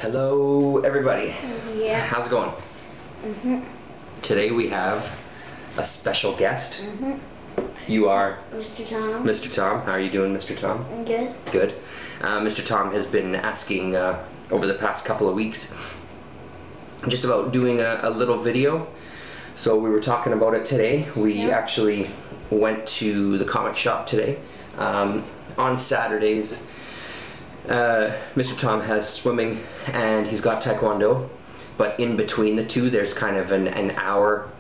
Hello, everybody. Yeah. How's it going? Today we have a special guest. You are? Mr. Tom. Mr. Tom. How are you doing, Mr. Tom? I'm good. Good. Mr. Tom has been asking over the past couple of weeks just about doing a little video. So we were talking about it today. We actually went to the comic shop today. On Saturdays, Mr. Tom has swimming and he's got taekwondo, but in between the two there's kind of an hour,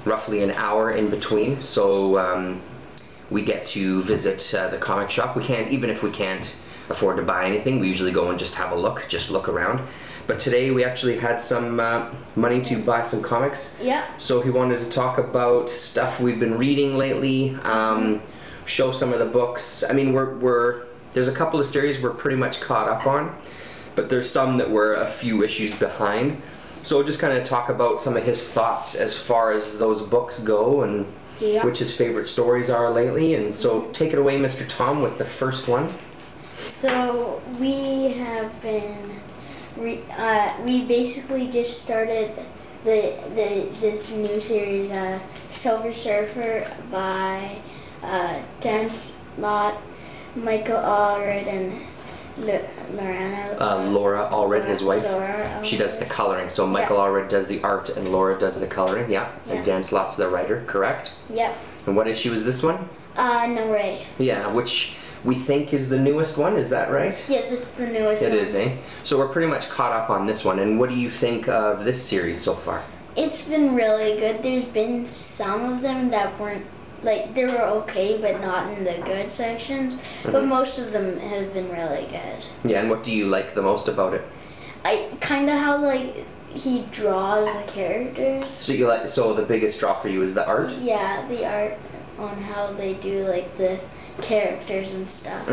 roughly an hour in between, so we get to visit the comic shop. We can't, even if we can't afford to buy anything, we usually go and just have a look, just look around. But today we actually had some money to buy some comics. Yeah. So he wanted to talk about stuff we've been reading lately, show some of the books. I mean, there's a couple of series we're pretty much caught up on, but there's some that we're a few issues behind. So we'll just kind of talk about some of his thoughts as far as those books go and which his favorite stories are lately. And so take it away, Mr. Tom, with the first one. So we have been, we basically just started this new series, Silver Surfer by Dan Slott, Michael Allred, and Laura Allred, his wife. Laura She does the coloring. So Michael Allred does the art and Laura does the coloring. Yeah. And Dan Slott's the writer, correct? Yep. And what issue is this one? No way. Yeah, which we think is the newest one, is that right? Yeah, that's the newest one. It is, eh? So we're pretty much caught up on this one. And what do you think of this series so far? It's been really good. There's been some of them that weren't, like, they were okay, but not in the good sections. But most of them have been really good. Yeah, and what do you like the most about it? I kind of how, like, he draws the characters. So you like, so the biggest draw for you is the art? Yeah, the art on how they do, like, the characters and stuff.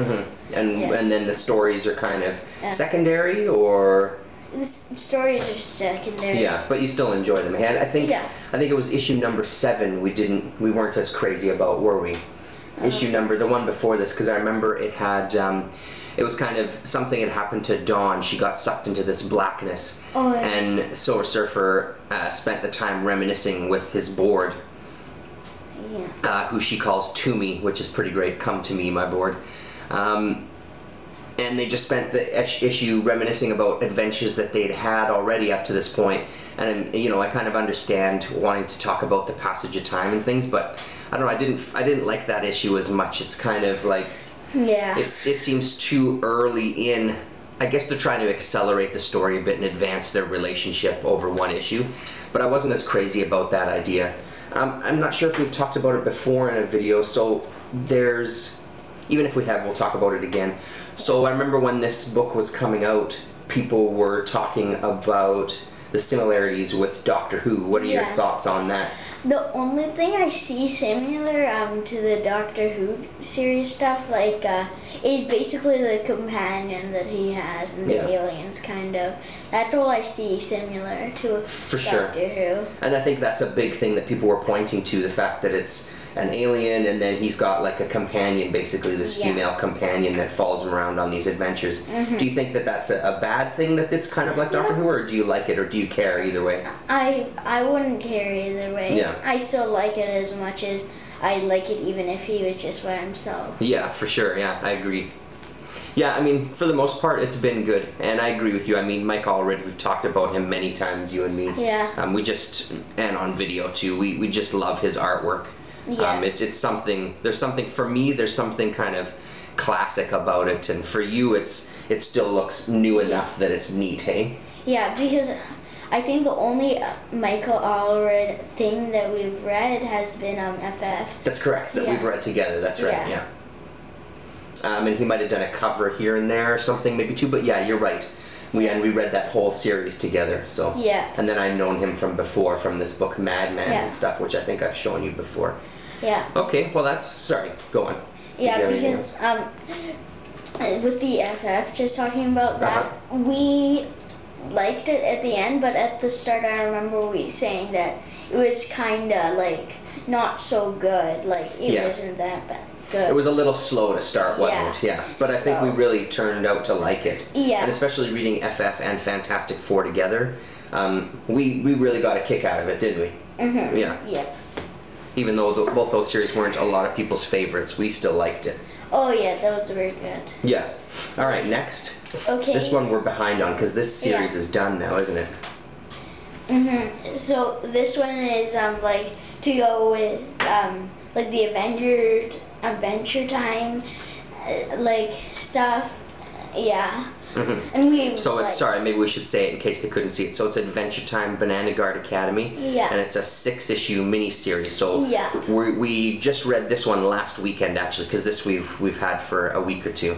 And then the stories are kind of secondary, or? The stories are secondary. Yeah, but you still enjoy them. And I think it was issue number 7 we weren't as crazy about, were we? Issue number, the one before this, because I remember it had, it was kind of, something had happened to Dawn. She got sucked into this blackness. Oh, yeah. And Silver Surfer spent the time reminiscing with his board, who she calls Toomey, which is pretty great. Come to me, my board. And they just spent the issue reminiscing about adventures that they'd had already up to this point. And you know, I kind of understand wanting to talk about the passage of time and things, but I don't know, I didn't like that issue as much. It's kind of like, it seems too early in. I guess they're trying to accelerate the story a bit and advance their relationship over one issue, but I wasn't as crazy about that idea. I'm not sure if we've talked about it before in a video, so there's, even if we have, we'll talk about it again. So I remember when this book was coming out, people were talking about the similarities with Doctor Who. What are your thoughts on that? The only thing I see similar to the Doctor Who series stuff, like, is basically the companion that he has and the aliens, kind of. That's all I see similar to Doctor Who. And I think that's a big thing that people were pointing to, the fact that it's an alien and then he's got like a companion, basically this female companion that follows him around on these adventures. Do you think that that's a bad thing, that it's kind of like Doctor Who, or do you like it, or do you care either way? I wouldn't care either way. Yeah. I still like it as much as I like it even if he was just by himself. Yeah, for sure. Yeah, I agree. Yeah, I mean, for the most part, it's been good, and I agree with you. I mean, Mike Allred, we've talked about him many times, you and me. Yeah. We just, and on video too, we just love his artwork. Yeah. It's something, there's something, for me, there's something kind of classic about it, and for you, it still looks new enough that it's neat, hey? Yeah, because I think the only Michael Allred thing that we've read has been FF. That's correct, that we've read together, that's right, yeah. And he might have done a cover here and there or something, maybe too, but yeah, you're right. We read that whole series together, so. Yeah. And then I've known him from before, from this book Madman and stuff, which I think I've shown you before. Yeah. Okay, well that's, sorry, go on. Yeah, because with the FF, just talking about that, we liked it at the end, but at the start I remember we saying that it was kind of like not so good, like it wasn't that bad. good. It was a little slow to start, wasn't Yeah. it? Yeah. But I think we really turned out to like it. Yeah. And especially reading FF and Fantastic Four together, we really got a kick out of it, didn't we? Mm-hmm. Yeah. Yeah. Even though both those series weren't a lot of people's favorites, we still liked it. Oh yeah, that was very good. Yeah. All right, next. Okay. This one we're behind on because this series is done now, isn't it? Mhm. So this one is like to go with like the Adventure Time like stuff. Yeah. Mm-hmm. And we So like, it's, sorry, maybe we should say it in case they couldn't see it. So it's Adventure Time Banana Guard Academy. Yeah. And it's a 6-issue mini-series. So Yeah. we just read this one last weekend, actually, because this we've had for a week or two.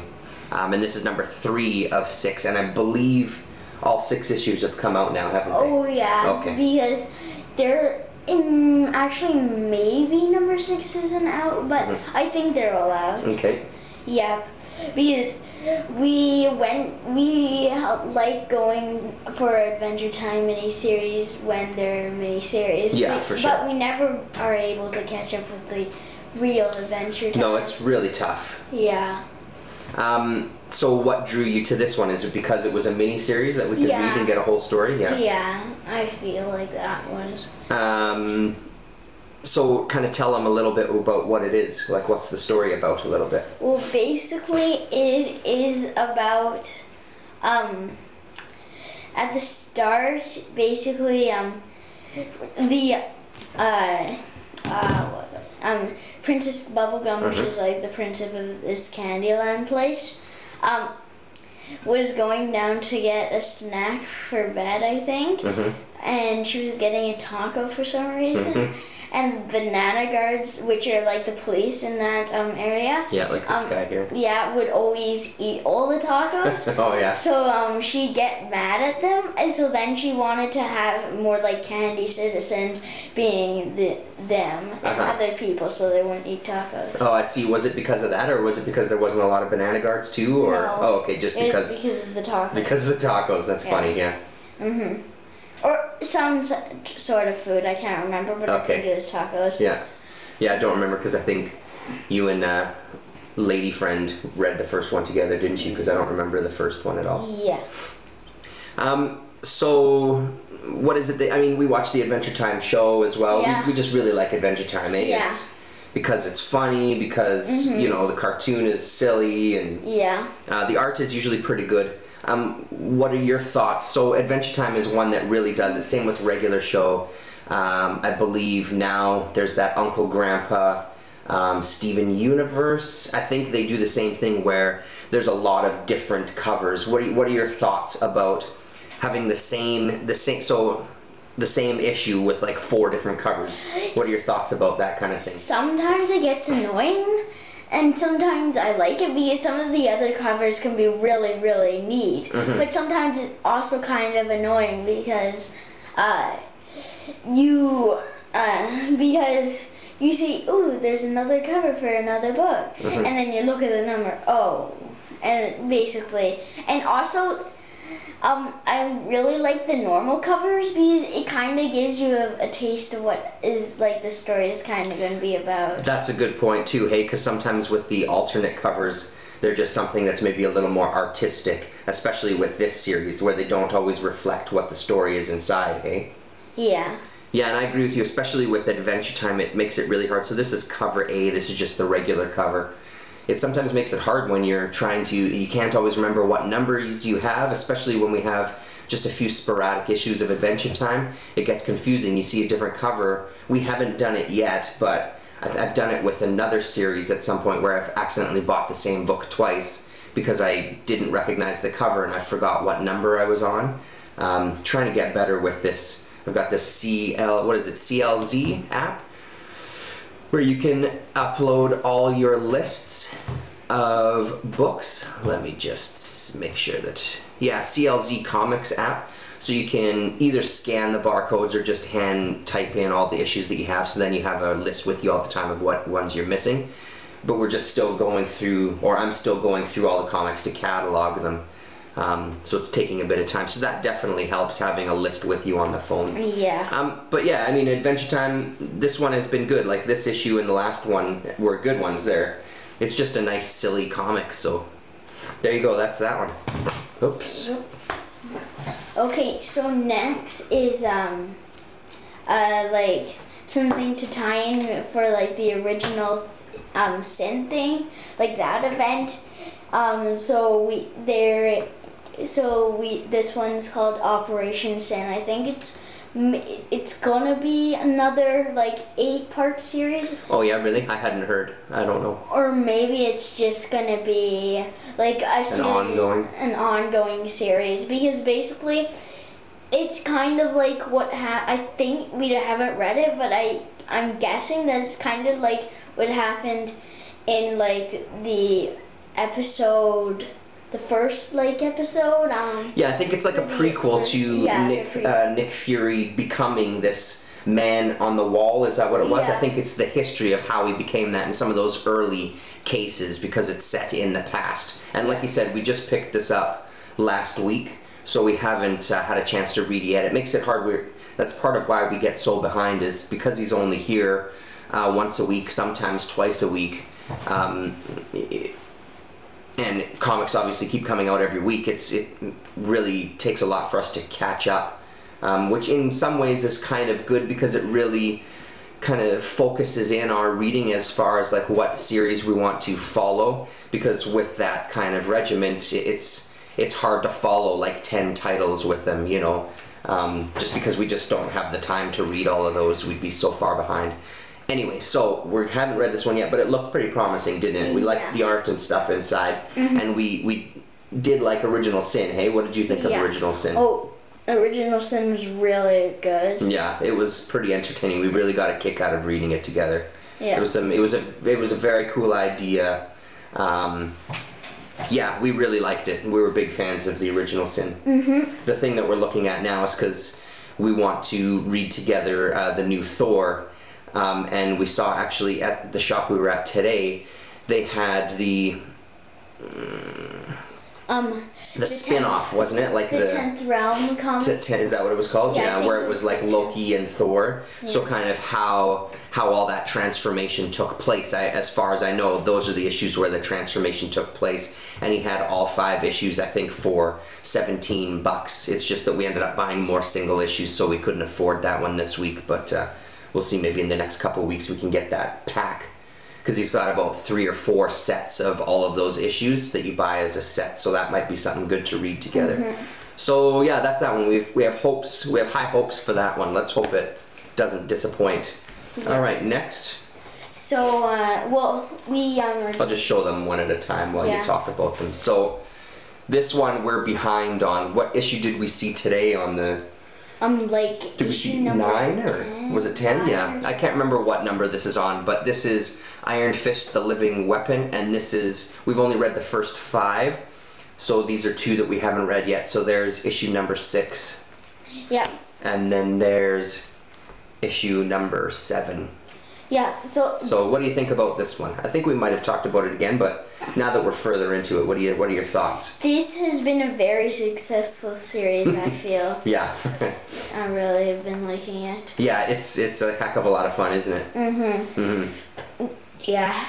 And this is number 3 of 6, and I believe all 6 issues have come out now, haven't they? Oh yeah. Okay. Because they're actually maybe number 6 isn't out, but I think they're all out. Okay. Yeah, because we like going for Adventure Time miniseries when they're miniseries. Yeah, for sure. But we never are able to catch up with the real Adventure Time. No, it's really tough. Yeah. So what drew you to this one? Is it because it was a mini-series that we could Yeah. read and get a whole story? Yeah. Yeah, I feel like that was. So kind of tell them a little bit about what it is. Like, what's the story about a little bit? Well, basically, it is about, at the start, basically, the, Princess Bubblegum, which is like the princess of this Candyland place, was going down to get a snack for bed, I think, and she was getting a taco for some reason. And banana guards, which are like the police in that area. Yeah, like this guy here. Yeah, would always eat all the tacos. Oh yeah. So she'd get mad at them, and so then she wanted to have more like candy citizens being them and other people, so they wouldn't eat tacos. Oh, I see. Was it because of that, or was it because there wasn't a lot of banana guards too, or No, oh, okay, just because of the tacos. because of the tacos. That's funny. Yeah. Or some sort of food, I can't remember, but I think it was tacos. Yeah. Yeah, I don't remember because I think you and lady friend read the first one together, didn't you? Because I don't remember the first one at all. Yeah. So what is it that, I mean, we watched the Adventure Time show as well. Yeah. We just really like Adventure Time, eh? Yeah. It's because it's funny, because, you know, the cartoon is silly, and the art is usually pretty good. What are your thoughts? So Adventure Time is one that really does it. Same with regular show. I believe now there's that Uncle Grandpa, Steven Universe. I think they do the same thing where there's a lot of different covers. What are your thoughts about having the same issue with like 4 different covers? What are your thoughts about that kind of thing? Sometimes it gets annoying, and sometimes I like it because some of the other covers can be really, really neat. But sometimes it's also kind of annoying because because you see, ooh, there's another cover for another book, and then you look at the number, oh, and basically, and also, I really like the normal covers because it kind of gives you a taste of what is like the story is kind of going to be about. That's a good point too, hey, because sometimes with the alternate covers, they're just something that's maybe a little more artistic, especially with this series where they don't always reflect what the story is inside, hey? Yeah. Yeah, and I agree with you, especially with Adventure Time, it makes it really hard. So this is cover A, this is just the regular cover. It sometimes makes it hard when you're trying to, you can't always remember what numbers you have, especially when we have just a few sporadic issues of Adventure Time. It gets confusing. You see a different cover. We haven't done it yet, but I've done it with another series at some point where I've accidentally bought the same book twice because I didn't recognize the cover and I forgot what number I was on. Trying to get better with this. I've got this CLZ app, where you can upload all your lists of books. Let me just make sure that, yeah, CLZ Comics app. So you can either scan the barcodes or just hand type in all the issues that you have, so then you have a list with you all the time of what ones you're missing. But we're just still going through, or I'm still going through all the comics to catalog them. So it's taking a bit of time. So that definitely helps, having a list with you on the phone. Yeah. But yeah, I mean, Adventure Time, this one has been good. Like this issue and the last one were good ones there. it's just a nice silly comic. So there you go, that's that one. Oops. Okay, so next is like something to tie in for like the original Sin thing, like that event. This one's called Operation Sin. I think it's gonna be another like 8-part series. Oh yeah, really? I hadn't heard. I don't know. Or maybe it's just gonna be like an ongoing series, because basically it's kind of like I think we haven't read it, but I'm guessing that it's kind of like what happened in like the first episode. Yeah, I think it's like a prequel to Nick Fury becoming this man on the wall. Is that what it was? Yeah. I think it's the history of how he became that in some of those early cases, because it's set in the past. And like you said, we just picked this up last week, so we haven't had a chance to read it yet. It makes it hard. That's part of why we get so behind, is because he's only here once a week, sometimes twice a week. And comics obviously keep coming out every week. It really takes a lot for us to catch up, which in some ways is kind of good, because it really kind of focuses in our reading as far as like what series we want to follow, because with that kind of regiment, it's hard to follow like 10 titles with them, you know, just because we just don't have the time to read all of those. We'd be so far behind. Anyway, so we haven't read this one yet, but it looked pretty promising, didn't it? We liked the art and stuff inside, and we did like Original Sin. Hey, what did you think of Original Sin? Oh, Original Sin was really good. Yeah, it was pretty entertaining. We really got a kick out of reading it together. Yeah. It was a very cool idea. Yeah, we really liked it. We were big fans of the Original Sin. The thing that we're looking at now is because we want to read together the new Thor. And we saw actually at the shop we were at today, they had the spin-off, wasn't it? Like the 10th Realm comic. Is that what it was called? Yeah, where it was like Loki and Thor. Yeah. So kind of how all that transformation took place. As far as I know, those are the issues where the transformation took place. And he had all 5 issues, I think, for $17. It's just that we ended up buying more single issues, so we couldn't afford that one this week. But we'll see, maybe in the next couple of weeks we can get that pack, because he's got about 3 or 4 sets of all of those issues that you buy as a set, so that might be something good to read together. So yeah, that's that one. We have hopes. We have high hopes for that one. Let's hope it doesn't disappoint. All right, next. So I'll just show them one at a time while you talk about them. So this one we're behind on. What issue did we see today on the... did we see 9 or was it 10? Yeah, I can't remember what number this is on, but this is Iron Fist: The Living Weapon, and we've only read the first 5, so these are 2 that we haven't read yet. So there's issue number 6. Yeah. And then there's issue number 7. Yeah, So what do you think about this one? I think we might have talked about it again, but now that we're further into it, what are your thoughts? This has been a very successful series, I feel. Yeah. I really have been liking it. Yeah, it's a heck of a lot of fun, isn't it? Yeah.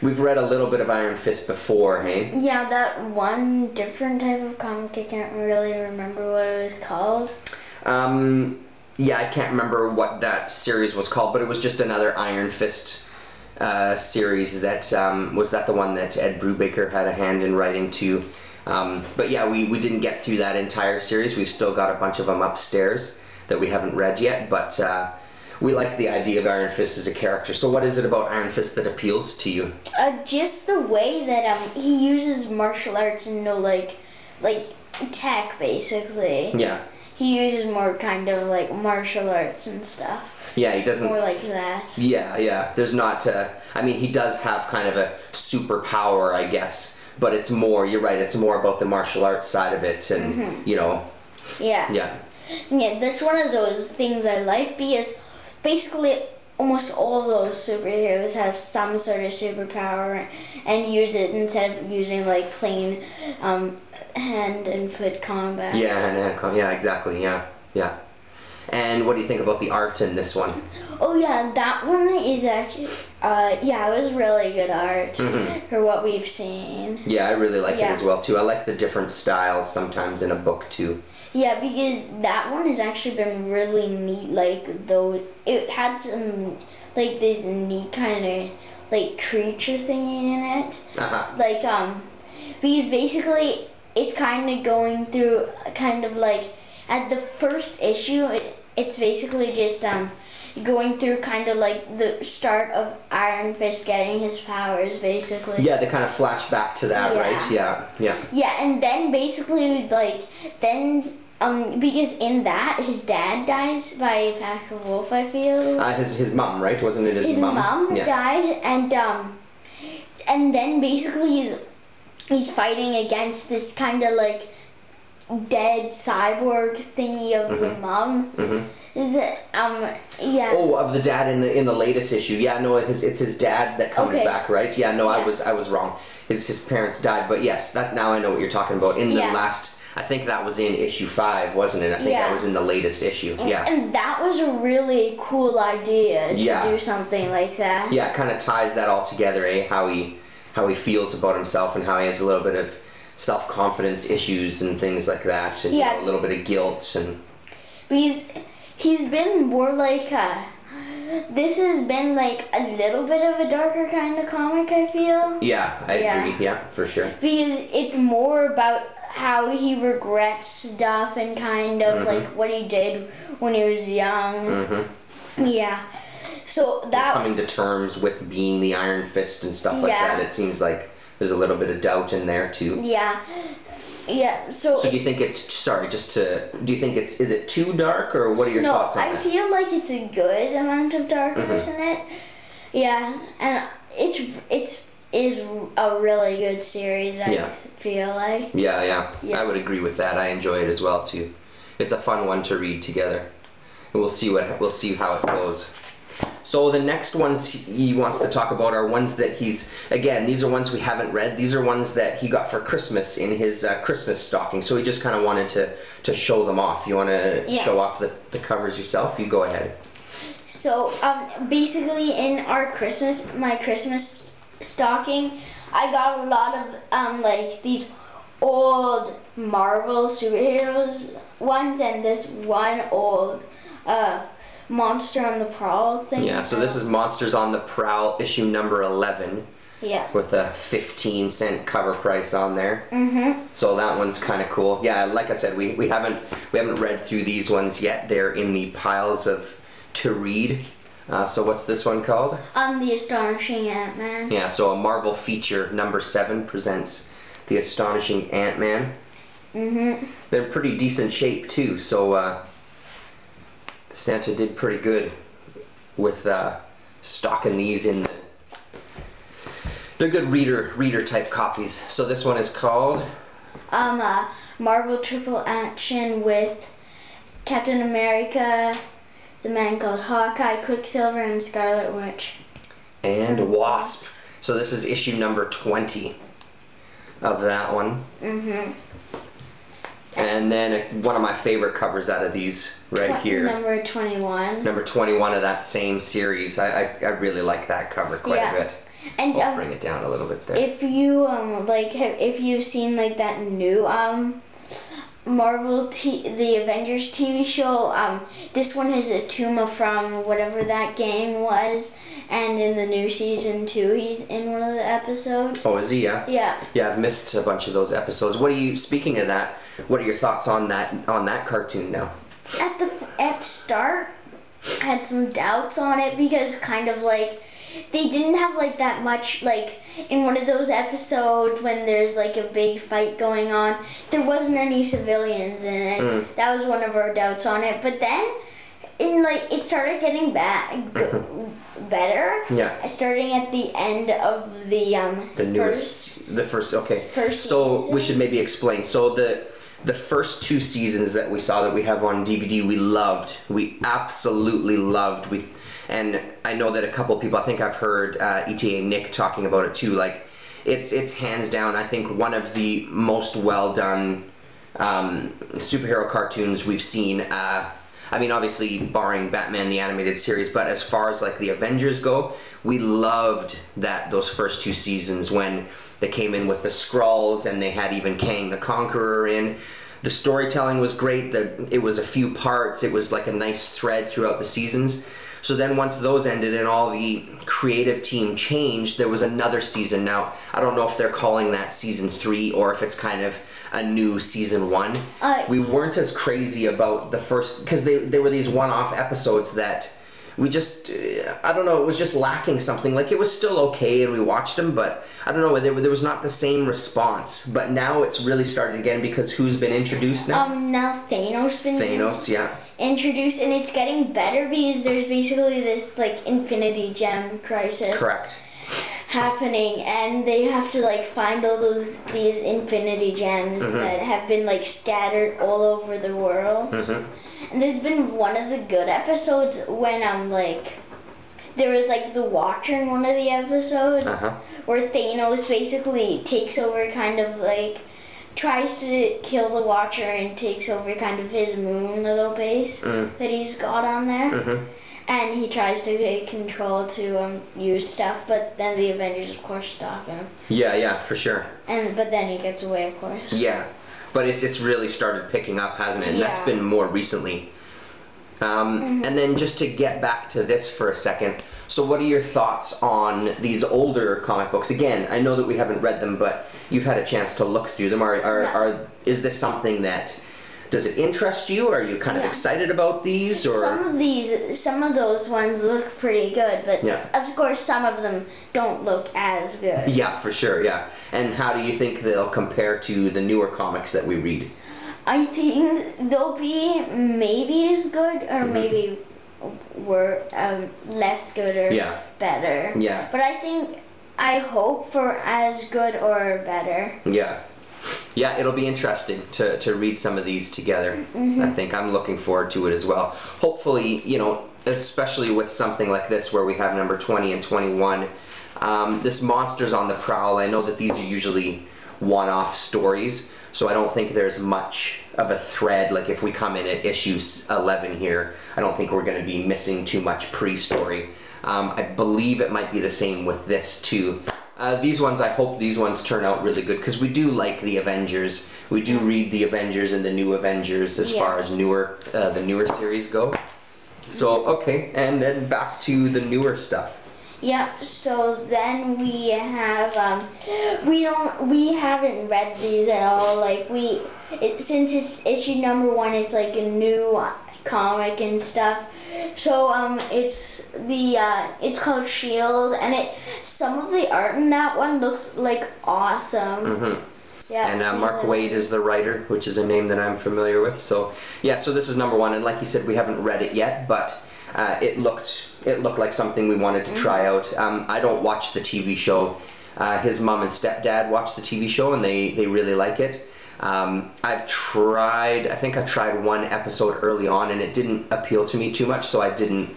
We've read a little bit of Iron Fist before, hey? Yeah, that one different type of comic, I can't really remember what it was called. Yeah, I can't remember what that series was called, but it was just another Iron Fist series that, was that the one that Ed Brubaker had a hand in writing too? But yeah, we didn't get through that entire series. We've still got a bunch of them upstairs that we haven't read yet, but we like the idea of Iron Fist as a character. So what is it about Iron Fist that appeals to you? Just the way that he uses martial arts and like tech, basically. Yeah. He uses more kind of like martial arts and stuff. Yeah, he doesn't... More like that. Yeah. There's not... I mean, he does have kind of a superpower, I guess. But it's more... You're right, it's more about the martial arts side of it. And, you know... Yeah. Yeah. Yeah, that's one of those things I like, because basically almost all of those superheroes have some sort of superpower and use it instead of using like plain hand and foot combat. Yeah, hand-to-hand combat. Yeah, exactly. Yeah. And what do you think about the art in this one? Oh yeah, that one is actually, yeah, it was really good art for what we've seen. Yeah, I really like it as well too. I like the different styles sometimes in a book too. Yeah, because that one has actually been really neat. Like, though it had some like this neat kind of like creature thingy in it. Like because basically it's kind of going through kind of like at the first issue it's basically just going through kind of like the start of Iron Fist getting his powers, basically. Yeah, they kind of flash back to that, right? Yeah. Yeah, and then basically like because in that his dad dies by a pack of wolf, I feel. His mom, right? Wasn't it his mom? His mom dies, and then basically he's fighting against this kind of like dead cyborg thingy of the mom. Yeah. Oh, of the dad in the latest issue. Yeah, no, it's his dad that comes back, right? Yeah, no, I was wrong. His parents died, but yes, that now I know what you're talking about. In the last, I think that was in issue 5, wasn't it? I think that was in the latest issue. Yeah. And that was a really cool idea to do something like that. Yeah, it kind of ties that all together, eh? How he feels about himself and how he has a little bit of self-confidence issues and things like that, and a little bit of guilt and. He's been more like this has been like a little bit of a darker kind of comic, I feel. Yeah, I agree. Yeah, for sure. Because it's more about how he regrets stuff and kind of like what he did when he was young. Yeah. So that coming to terms with being the Iron Fist and stuff like that. It seems like there's a little bit of doubt in there too. Yeah. Yeah, so do you think it's, do you think is it too dark, or what are your thoughts on that? No, I feel like it's a good amount of darkness in it. Yeah, and it is a really good series, I feel like. Yeah, I would agree with that. I enjoy it as well too. It's a fun one to read together. And we'll see how it goes. So the next ones he wants to talk about are ones that these are ones we haven't read. These are ones that he got for Christmas in his Christmas stocking. So he just kind of wanted to show them off. You want to show off the covers yourself? You go ahead. So basically in my Christmas stocking, I got a lot of like these old Marvel superheroes ones, and this one old Monster on the Prowl thing. Yeah, so this is Monsters on the Prowl, issue number 11. Yeah. With a 15-cent cover price on there. So that one's kind of cool. Yeah, like I said, we haven't read through these ones yet. They're in the piles of to read. So what's this one called? The Astonishing Ant-Man. Yeah, so a Marvel feature number 7 presents The Astonishing Ant-Man. They're pretty decent shape too, so Santa did pretty good with stocking these in they're good reader type copies. So this one is called Marvel Triple Action with Captain America, the Man Called Hawkeye, Quicksilver, and Scarlet Witch. And Wasp. So this is issue number 20 of that one. And then one of my favorite covers out of these here. Number 21. Number 21 of that same series. I really like that cover quite a bit. And I'll bring it down a little bit there. If you if you've seen like that new the Avengers TV show, this one is a Tuma from whatever that game was, and in the new season 2 he's in one of the episodes. Oh, is he? Yeah. Yeah, I've missed a bunch of those episodes. Speaking of that, what are your thoughts on that cartoon now? At start I had some doubts on it, because kind of like they didn't have like that much, like in one of those episodes when there's like a big fight going on, there wasn't any civilians in it. That was one of our doubts on it. But then it started getting better. Yeah. Starting at the end of the first So season. we should maybe explain. So the first 2 seasons that we saw that we have on DVD, we loved. We absolutely loved. And I know that a couple people, I think I've heard ETA Nick talking about it too. Like, it's hands down, I think, one of the most well done superhero cartoons we've seen. I mean, obviously barring Batman the Animated Series, but as far as like the Avengers go, we loved those first 2 seasons when they came in with the Skrulls and they had even Kang the Conqueror in. The storytelling was great. It was a few parts. It was like a nice thread throughout the seasons. So then once those ended and all the creative team changed, there was another season. Now, I don't know if they're calling that season 3 or if it's kind of a new season 1. We weren't as crazy about the first, because they were these one-off episodes that we just, I don't know, it was just lacking something. Like, it was still okay and we watched them, but I don't know, there was not the same response. But now it's really started again because who's been introduced now? Now Thanos yeah. Introduced, and it's getting better because there's basically this like Infinity Gem crisis. Correct. Happening, and they have to like find all these Infinity Gems that have been like scattered all over the world. And there's been one of the good episodes when there was like the Watcher in one of the episodes where Thanos basically takes over, kind of like tries to kill the Watcher and takes over kind of his moon little base that he's got on there. And he tries to get control to use stuff, but then the Avengers, of course, stop him. Yeah, for sure. But then he gets away, of course. Yeah, but it's really started picking up, hasn't it? And that's been more recently. And then just to get back to this for a second, so what are your thoughts on these older comic books? Again, I know that we haven't read them, but you've had a chance to look through them. Is this something that, does it interest you? Are you kind of excited about these? Or some of those ones look pretty good, but of course some of them don't look as good. Yeah, for sure, yeah. And how do you think they'll compare to the newer comics that we read? I think they'll be maybe as good, or maybe less good or better. Yeah. But I hope for as good or better. Yeah, it'll be interesting to read some of these together. I think I'm looking forward to it as well. Hopefully, especially with something like this where we have number 20 and 21, this Monsters on the Prowl, I know that these are usually one-off stories, so I don't think there's much of a thread. Like if we come in at issue 11 here, I don't think we're going to be missing too much pre-story. I believe it might be the same with this too. These ones, I hope these ones turn out really good, because we do like the Avengers. We do read the Avengers and the new Avengers as far as the newer series go. So, okay, and then back to the newer stuff. Yeah, so then we have, we haven't read these at all. Like since it's issue number 1, it's like a new comic and stuff. So it's called Shield, and some of the art in that one looks like awesome. Yeah. And Mark Waid is the writer, which is a name that I'm familiar with. So yeah, so this is number 1, and like you said, we haven't read it yet, but it looked like something we wanted to try out. I don't watch the TV show. His mom and stepdad watch the TV show, and they really like it. I think I tried one episode early on, and it didn't appeal to me too much, so I didn't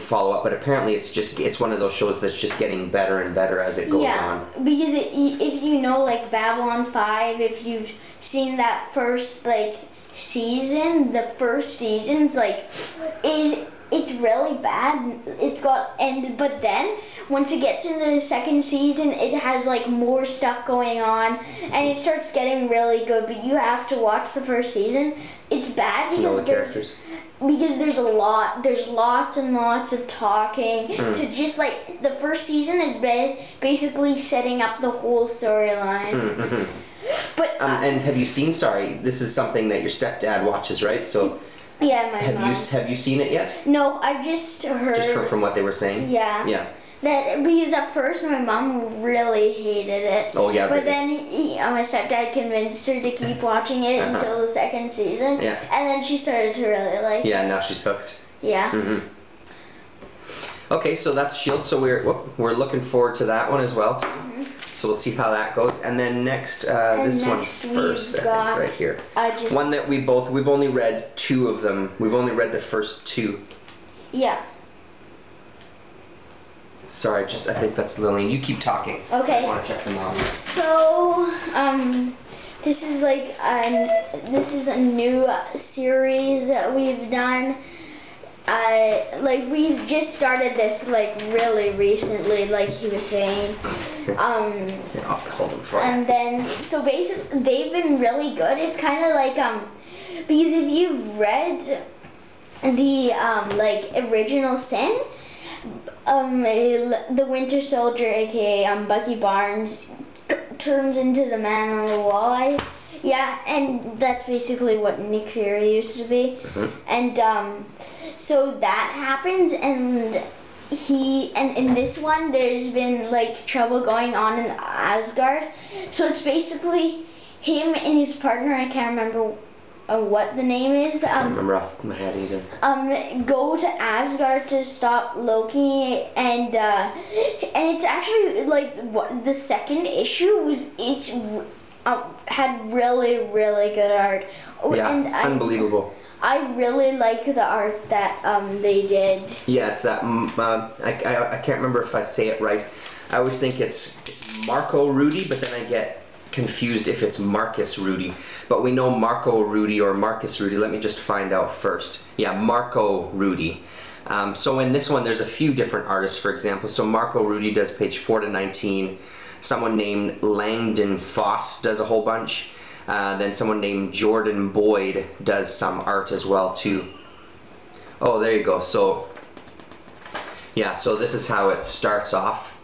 follow up. But apparently it's one of those shows that's just getting better and better as it goes on. Because if you know, like Babylon 5, if you've seen that first season, the first season's it's really bad. But then once it gets into the second season, it has more stuff going on, and it starts getting really good. But you have to watch the first season. It's bad because there's lots and lots of talking. To just the first season is basically setting up the whole storyline. But and have you seen? Sorry, this is something that your stepdad watches, right? So. Yeah, my mom. Have you seen it yet? No, I've just heard. Just heard from what they were saying? Yeah. Yeah. Because at first my mom really hated it. Oh yeah. But then my stepdad convinced her to keep watching it until the second season. Yeah. And then she started to really like it. Yeah, now she's hooked. Yeah. Okay, so that's Shield. So we're looking forward to that one as well. So we'll see how that goes. And then next, this one's first, I think, right here. One that we've only read 2 of them. We've only read the first 2. Yeah. Sorry, I think that's Lillian. You keep talking. Okay. I just want to check them out. So, this is like this is a new series that we've done. Like we just started this like really recently, like he was saying. Yeah, I'll hold them for you. And then so basically they've been really good. It's kind of like because if you've read the like original Sin, the Winter Soldier, aka Bucky Barnes, turns into the Man on the Wall. Yeah, and that's basically what Nick Fury used to be. And so that happens, and in this one there's been like trouble going on in Asgard. So it's basically him and his partner, I can't remember what the name is. I don't remember off my head either. Go to Asgard to stop Loki, and it's actually like the second issue was each had really good art. Yeah, and it's unbelievable. I really like the art that they did. Yeah, it's that. I can't remember if I say it right. I always think it's Marco Rudy, but then I get confused if it's Marcus Rudy. But we know Marco Rudy or Marcus Rudy. Let me just find out first. Yeah, Marco Rudy. So in this one, there's a few different artists, for example. So Marco Rudy does page 4 to 19. Someone named Langdon Foss does a whole bunch. Then someone named Jordan Boyd does some art as well too. Oh, there you go. So yeah, so this is how it starts off.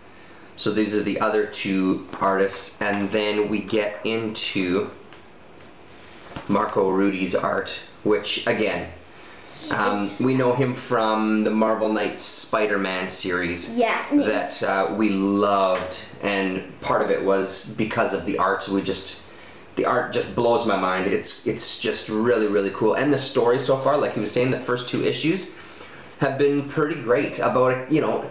So these are the other two artists, and then we get into Marco Rudy's art, which again, we know him from the Marvel Knights Spider-Man series. Yeah. That we loved, and part of it was because of the art. The art just blows my mind. It's just really cool, and the story so far, like he was saying, the first 2 issues have been pretty great about it, you know.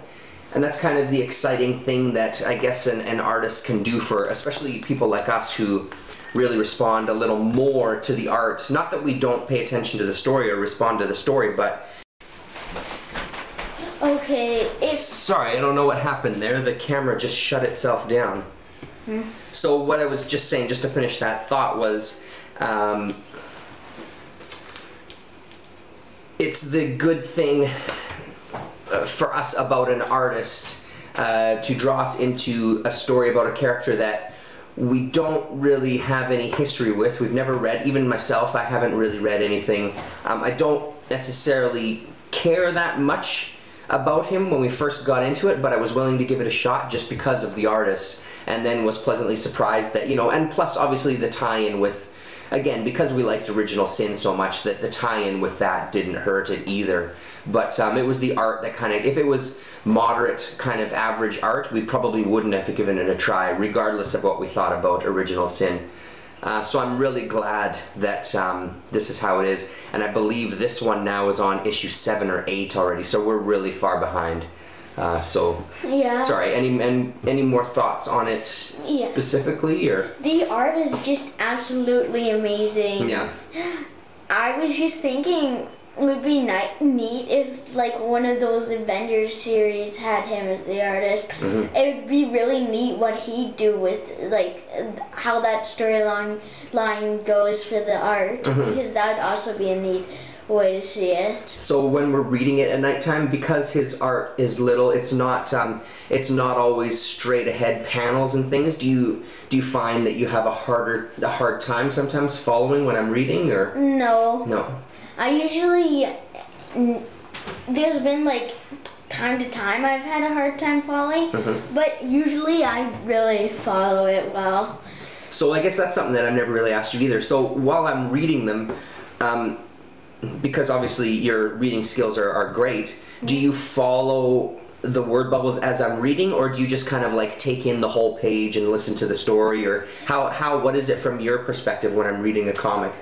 And that's kind of the exciting thing that I guess an artist can do for, especially people like us who really respond a little more to the art. Not that we don't pay attention to the story or respond to the story, but... Okay, Sorry, I don't know what happened there. The camera just shut itself down. So what I was just saying, just to finish that thought, was it's the good thing for us about an artist to draw us into a story about a character that we don't really have any history with. We've never read, even myself, I haven't really read anything. I don't necessarily care that much about him when we first got into it, but I was willing to give it a shot just because of the artist, and then was pleasantly surprised that, you know, and plus obviously the tie-in with, again, because we liked Original Sin so much, that the tie-in with that didn't hurt it either. But it was the art that kind of, if it was moderate, kind of average art, we probably wouldn't have given it a try, regardless of what we thought about Original Sin. So I'm really glad that this is how it is, and I believe this one now is on issue 7 or 8 already, so we're really far behind. So yeah. Sorry, any more thoughts on it specifically, or? The art is just absolutely amazing. Yeah. I was just thinking it would be neat if like one of those Avengers series had him as the artist. It would be really neat what he'd do with like how that storyline goes for the art, because that would also be a neat way to see it. So when we're reading it at nighttime, because his art is little, it's not always straight ahead panels and things. Do you find that you have a hard time sometimes following when I'm reading, or? No. I usually, there's been like time to time I've had a hard time following, but usually I really follow it well. So I guess that's something that I've never really asked you either. So while I'm reading them, because obviously your reading skills are great, do you follow the word bubbles as I'm reading, or do you just kind of like take in the whole page and listen to the story, or what is it from your perspective when I'm reading a comic?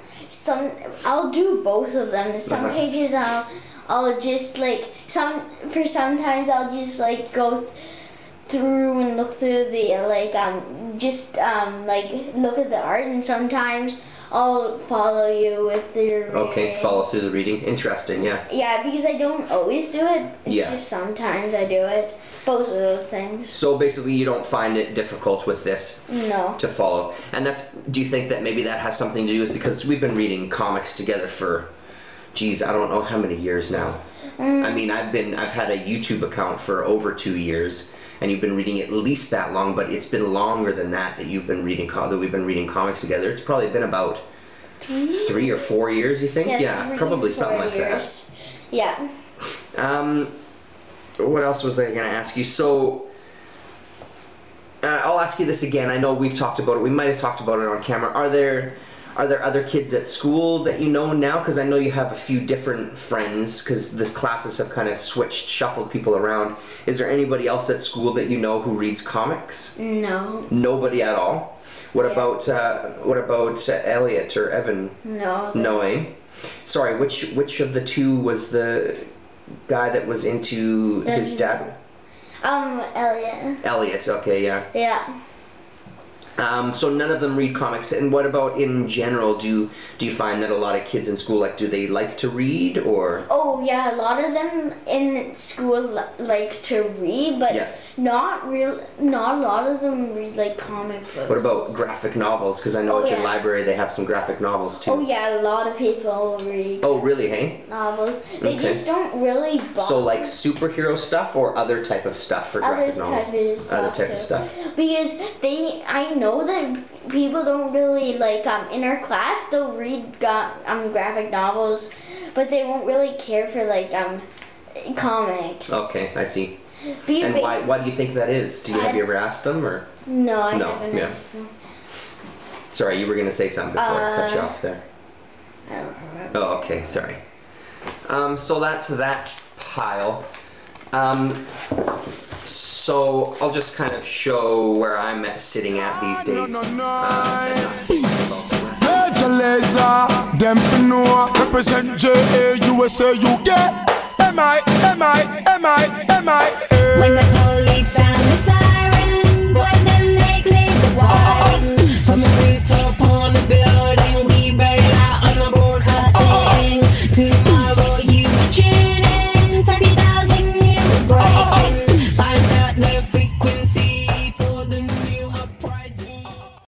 I'll do both of them. Some pages I'll just like sometimes I'll just like go through and look through the like look at the art, and sometimes I'll follow you with your reading. Okay, follow through the reading. Interesting, yeah. Yeah, because I don't always do it. It's just sometimes I do it. Both of those things. So basically you don't find it difficult with this? No. To follow. And do you think that maybe that has something to do with, because we've been reading comics together for, geez, I don't know how many years now. I mean, I've had a YouTube account for over 2 years, and you've been reading at least that long, but it's been longer than that you've been reading that we've been reading comics together. It's probably been about 3 or 4 years, you think? Yeah, probably something like that. Yeah. What else was I going to ask you? So, I'll ask you this again. I know we've talked about it. We might have talked about it on camera. Are there other kids at school that you know now? Because I know you have a few different friends, because the classes have kind of shuffled people around. Is there anybody else at school that you know who reads comics? No. Nobody at all? What about Elliot or Evan? No. No, eh? Sorry, which of the two was the guy that was into his dad? Elliot. Elliot, okay, yeah. Yeah. So none of them read comics. And what about in general? Do you find that a lot of kids in school, do they like to read, or? Oh yeah, a lot of them in school like to read, but not a lot of them read like comic books. What about graphic novels? Because I know at your library they have some graphic novels too. Oh yeah, a lot of people read. Oh really, hey? Novels. They just don't really bother. So like superhero stuff or other type of stuff for graphic novels? Other type of stuff. Because I know that people don't really like in our class they'll read graphic novels, but they won't really care for like comics. Okay, I see. And why do you think that is? Have you ever asked them, or? No, I haven't asked them. Sorry, you were gonna say something before I cut you off there. I don't remember. Oh, okay, sorry. So that's that pile. So I'll just kind of show where I'm sitting at these days. Virgin Laser, them for know, represent JA, USA, UK. MI. When the police sound the siren, boys them they clear the wine. From the rooftop on the building,